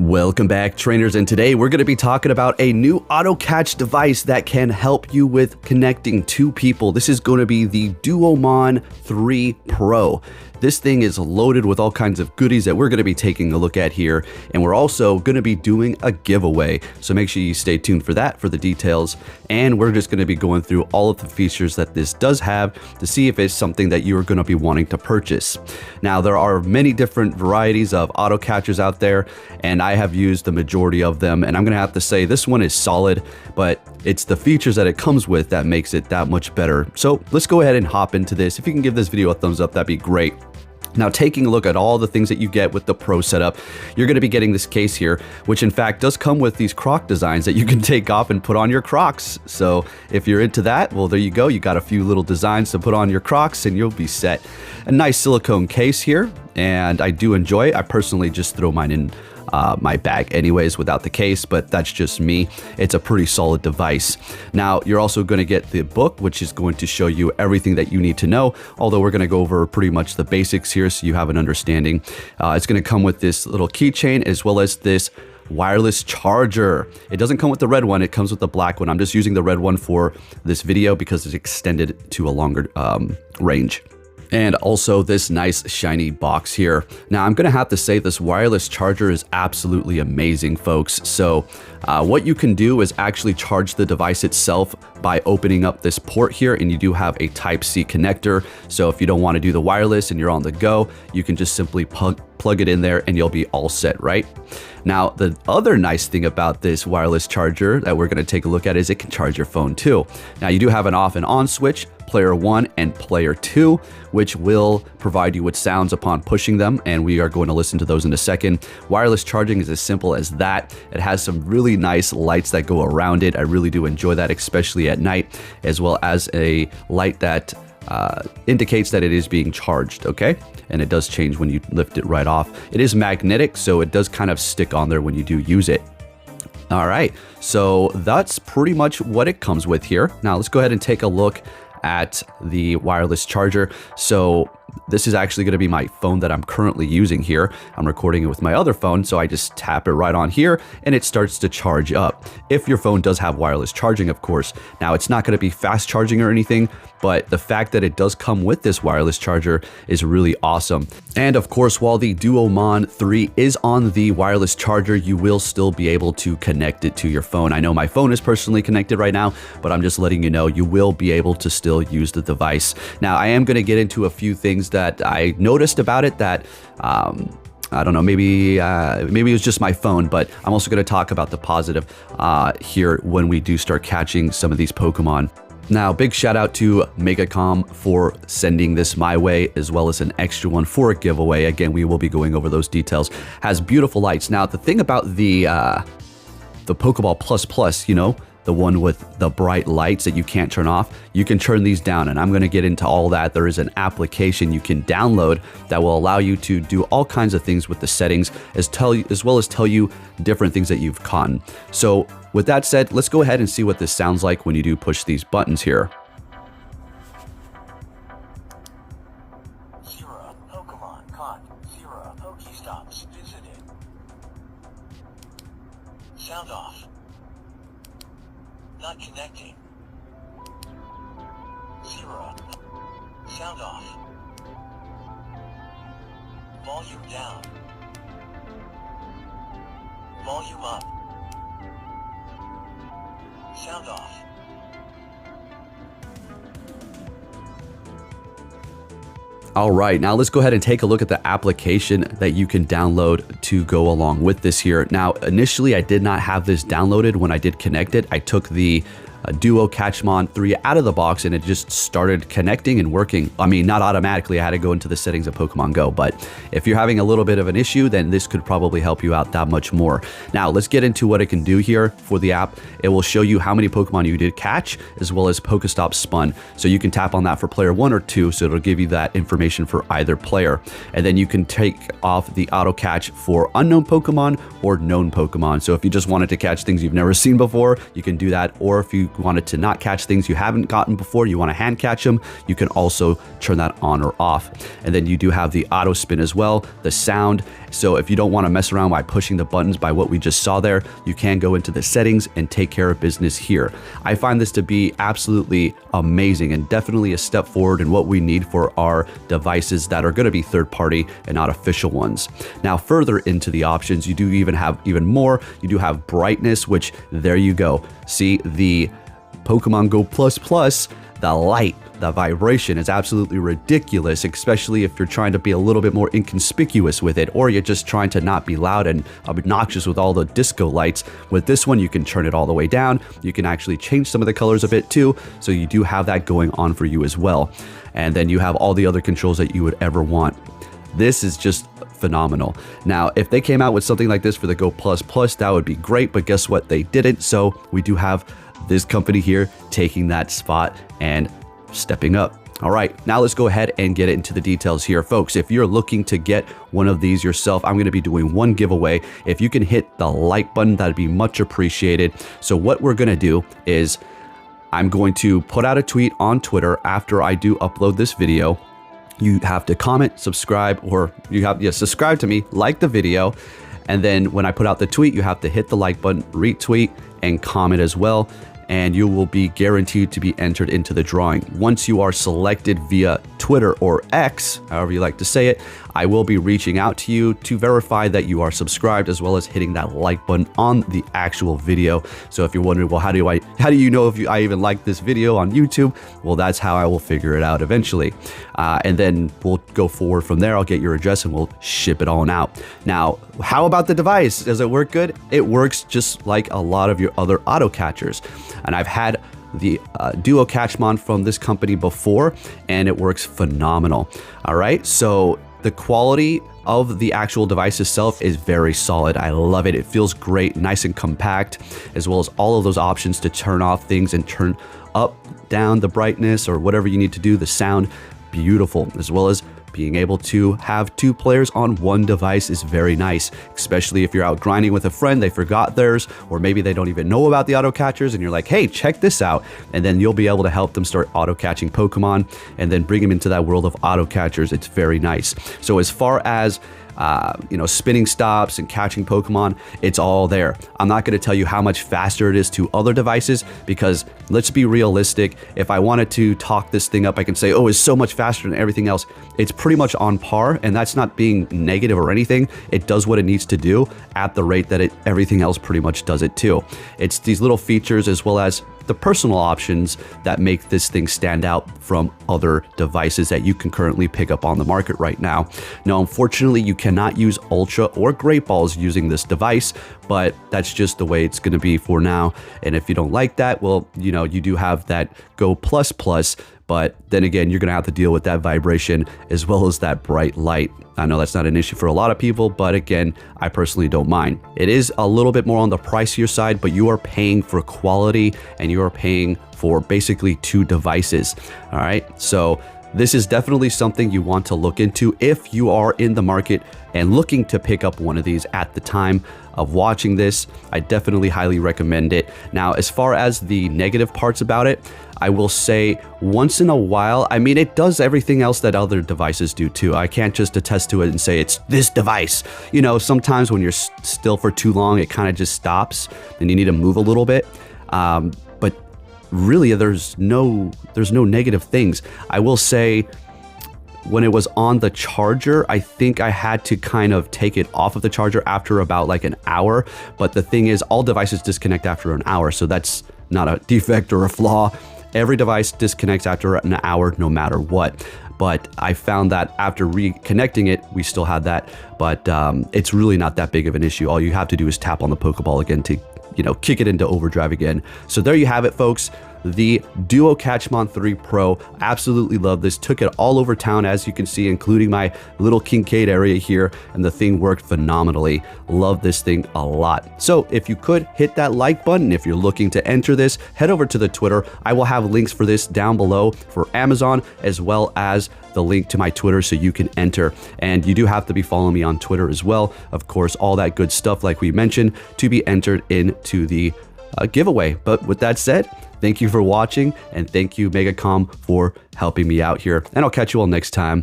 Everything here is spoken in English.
Welcome back, trainers, and today we're going to be talking about a new auto catch device that can help you with connecting two people. This is going to be the Duomon 3 Pro. This thing is loaded with all kinds of goodies that we're going to be taking a look at here, and we're also going to be doing a giveaway. So make sure you stay tuned for that, for the details, and we're just going to be going through all of the features that this does have to see if it's something that you are going to be wanting to purchase. Now, there are many different varieties of auto catchers out there, and I have used the majority of them, and I'm going to have to say this one is solid, but it's the features that it comes with that makes it that much better. So let's go ahead and hop into this. If you can give this video a thumbs up, that'd be great. Now, taking a look at all the things that you get with the Pro setup, you're going to be getting this case here, which in fact does come with these Croc designs that you can take off and put on your Crocs. So if you're into that, well, there you go. You got a few little designs to put on your Crocs and you'll be set. A nice silicone case here, and I do enjoy it. I personally just throw mine in my bag anyways without the case, but that's just me. It's a pretty solid device. Now, you're also going to get the book, which is going to show you everything that you need to know, although we're going to go over pretty much the basics here so you have an understanding. It's going to come with this little keychain as well as this wireless charger. It doesn't come with the red one, it comes with the black one. I'm just using the red one for this video because it's extended to a longer range. And also this nice shiny box here. Now, I'm gonna have to say this wireless charger is absolutely amazing, folks. So what you can do is actually charge the device itself by opening up this port here, and you do have a Type-C connector. So if you don't want to do the wireless and you're on the go, you can just simply plug it in there and you'll be all set, right? Now, the other nice thing about this wireless charger that we're going to take a look at is it can charge your phone too. Now, you do have an off and on switch, player 1 and player 2, which will provide you with sounds upon pushing them, and we are going to listen to those in a second. Wireless charging is as simple as that. It has some really nice lights that go around it. I really do enjoy that, especially at night, as well as a light that indicates that it is being charged, okay? And it does change when you lift it right off. It is magnetic, so it does kind of stick on there when you do use it. All right, so that's pretty much what it comes with here. Now let's go ahead and take a look at the wireless charger. So this is actually going to be my phone that I'm currently using here. I'm recording it with my other phone, so I just tap it right on here and it starts to charge up. If your phone does have wireless charging, of course. Now, it's not going to be fast charging or anything, but the fact that it does come with this wireless charger is really awesome. And of course, while the Duomon 3 is on the wireless charger, you will still be able to connect it to your phone. I know my phone is personally connected right now, but I'm just letting you know you will be able to still use the device. Now, I am going to get into a few things that I noticed about it that I don't know, maybe it was just my phone, but I'm also going to talk about the positive here when we do start catching some of these Pokemon. Now, big shout out to Megacom for sending this my way, as well as an extra one for a giveaway. Again, we will be going over those details. Has beautiful lights. Now, the thing about the Pokeball Plus, you know, the one with the bright lights that you can't turn off, you can turn these down, and I'm going to get into all that. There is an application you can download that will allow you to do all kinds of things with the settings, as well as tell you different things that you've caught. So with that said, let's go ahead and see what this sounds like when you do push these buttons here. Zero Pokemon caught. 0 pokestops visited. Sound off. Not connecting. 0. Sound off. Volume down. Volume up. Sound off. All right, now let's go ahead and take a look at the application that you can download to go along with this here. Now, initially, I did not have this downloaded when I did connect it. I took the Duomon 3 out of the box and it just started connecting and working. I mean, not automatically. I had to go into the settings of Pokemon Go, but if you're having a little bit of an issue, then this could probably help you out that much more. Now, let's get into what it can do here for the app. It will show you how many Pokemon you did catch, as well as Pokestops spun. So you can tap on that for player 1 or 2, so it'll give you that information for either player. And then you can take off the auto catch for unknown Pokemon or known Pokemon. So if you just wanted to catch things you've never seen before, you can do that. Or if you wanted to not catch things you haven't gotten before, you want to hand catch them, you can also turn that on or off. And then you do have the auto spin as well, the sound, So if you don't want to mess around by pushing the buttons by what we just saw there, you can go into the settings and take care of business here. I find this to be absolutely amazing and definitely a step forward in what we need for our devices that are going to be third party and not official ones. Now, further into the options, you do even have even more. You do have brightness, which there you go. See the Pokemon Go Plus Plus, the light, the vibration is absolutely ridiculous, especially if you're trying to be a little bit more inconspicuous with it, or you're just trying to not be loud and obnoxious with all the disco lights. With this one, you can turn it all the way down. You can actually change some of the colors of it too, so you do have that going on for you as well. And then you have all the other controls that you would ever want. This is just phenomenal. Now, if they came out with something like this for the Go Plus Plus, that would be great, but guess what? They didn't, so we do have this company here taking that spot and stepping up. All right, now let's go ahead and get into the details here, folks. If you're looking to get one of these yourself, I'm going to be doing one giveaway. If you can hit the like button, that'd be much appreciated. So what we're going to do is I'm going to put out a tweet on Twitter after I do upload this video. You have to comment, subscribe, or subscribe to me, like the video, and then when I put out the tweet, you have to hit the like button, retweet, and comment as well, and you will be guaranteed to be entered into the drawing. Once you are selected via Twitter or X, however you like to say it, I will be reaching out to you to verify that you are subscribed, as well as hitting that like button on the actual video. So if you're wondering, well, how do you know if I even like this video on YouTube? Well, that's how I will figure it out eventually. And then we'll go forward from there. I'll get your address and we'll ship it on out. Now, how about the device? Does it work good? It works just like a lot of your other auto catchers. And I've had the Duomon from this company before, and it works phenomenal. All right, so the quality of the actual device itself is very solid. I love it. It feels great, nice and compact, as well as all of those options to turn off things and turn up, down the brightness or whatever you need to do, the sound, beautiful, as well as being able to have two players on one device is very nice, especially if you're out grinding with a friend, they forgot theirs, or maybe they don't even know about the auto catchers and you're like, hey, check this out. And then you'll be able to help them start auto catching Pokemon and then bring them into that world of auto catchers. It's very nice. So as far as spinning stops and catching Pokemon, it's all there. I'm not going to tell you how much faster it is to other devices, because let's be realistic. If I wanted to talk this thing up, I can say, oh, it's so much faster than everything else. It's pretty much on par, and that's not being negative or anything. It does what it needs to do at the rate that everything else pretty much does it too. It's these little features as well as the personal options that make this thing stand out from other devices that you can currently pick up on the market right now. Now, unfortunately, you cannot use Ultra or Great Balls using this device, but that's just the way it's going to be for now. And if you don't like that, well, you do have that Go Plus Plus, but then again, you're going to have to deal with that vibration as well as that bright light. I know that's not an issue for a lot of people, but again, I personally don't mind. It is a little bit more on the pricier side, but you are paying for quality and you are paying for basically two devices. All right, so this is definitely something you want to look into if you are in the market and looking to pick up one of these at the time of watching this. I definitely highly recommend it. Now, as far as the negative parts about it, I will say once in a while, I mean, it does everything else that other devices do too. I can't just attest to it and say it's this device. Sometimes when you're still for too long, it kind of just stops and you need to move a little bit. But really, there's no negative things. I will say, when it was on the charger, I think I had to kind of take it off of the charger after about like an hour. But the thing is, all devices disconnect after an hour, so that's not a defect or a flaw. Every device disconnects after an hour, no matter what. But I found that after reconnecting it, we still had that. But it's really not that big of an issue. All you have to do is tap on the Pokeball again to, kick it into overdrive again. So there you have it, folks. The Duomon 3 Pro. Absolutely love this. Took it all over town, as you can see, including my little Kincaid area here, and the thing worked phenomenally. Love this thing a lot. So if you could hit that like button, if you're looking to enter this, head over to the Twitter. I will have links for this down below for Amazon, as well as the link to my Twitter so you can enter. And you do have to be following me on Twitter as well. Of course, all that good stuff like we mentioned to be entered into the giveaway. But with that said, thank you for watching, and thank you, Megacom, for helping me out here. And I'll catch you all next time.